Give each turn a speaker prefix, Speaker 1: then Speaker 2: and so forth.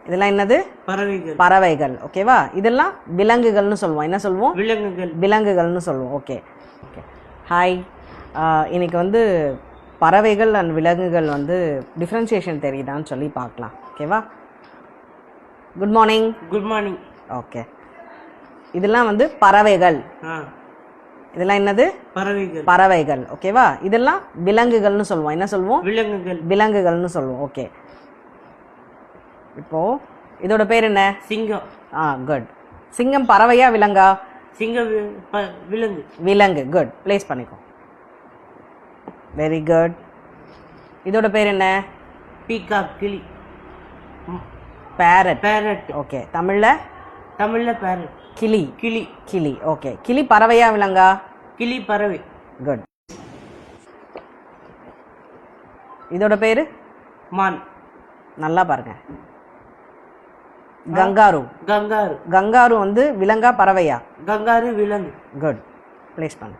Speaker 1: இதெல்லாம் என்னது?
Speaker 2: பறவைகள்.
Speaker 1: பறவைகள். ஓகேவா? இதெல்லாம் விலங்குகள்னு சொல்லுவோம். என்ன சொல்லுவோம்?
Speaker 2: விலங்குகள்.
Speaker 1: விலங்குகள்னு சொல்லுவோம். Okay okay. ஹாய். இன்னைக்கு வந்து பறவைகள் அண்ட் விலங்குகள் வந்து டிஃப்ரென்சியேஷன் தெரியுதான்னு சொல்லி பார்க்கலாம். ஓகேவா? Good morning.
Speaker 2: Good morning.
Speaker 1: Okay. இதெல்லாம் வந்து பறவைகள். இதெல்லாம் என்னது?
Speaker 2: பறவைகள்.
Speaker 1: பறவைகள். ஓகேவா? இதெல்லாம் விலங்குகள்னு சொல்லுவோம். என்ன சொல்லுவோம்?
Speaker 2: விலங்குகள்.
Speaker 1: விலங்குகள்னு சொல்லுவோம். ஓகே. இப்போ இதோட பேர் என்ன?
Speaker 2: சிங்கம்.
Speaker 1: குட். சிங்கம் பறவையா விலங்கா?
Speaker 2: சிங்கம் விலங்கு.
Speaker 1: விலங்கு. குட். ப்ளேஸ் பண்ணிக்கோ. Very good. இதோட பேர் என்ன?
Speaker 2: பீகாக், கிளி.
Speaker 1: பேரட்.
Speaker 2: பேரட்.
Speaker 1: ஓகே. தமிழ்ல?
Speaker 2: தமிழ்ல பேரட்.
Speaker 1: கிளி.
Speaker 2: கிளி.
Speaker 1: கிளி. ஓகே. கிளி பறவையா விலங்கா?
Speaker 2: கிளி பறவை.
Speaker 1: குட். இதோட பேரு?
Speaker 2: மான்.
Speaker 1: நல்லா பாருங்க. கங்காரு.
Speaker 2: கங்காரு.
Speaker 1: கங்காரு வந்து விலங்கா பறவையா?
Speaker 2: கங்காரு விலங்கு.
Speaker 1: குட். ப்ளேஸ் பண்ணு.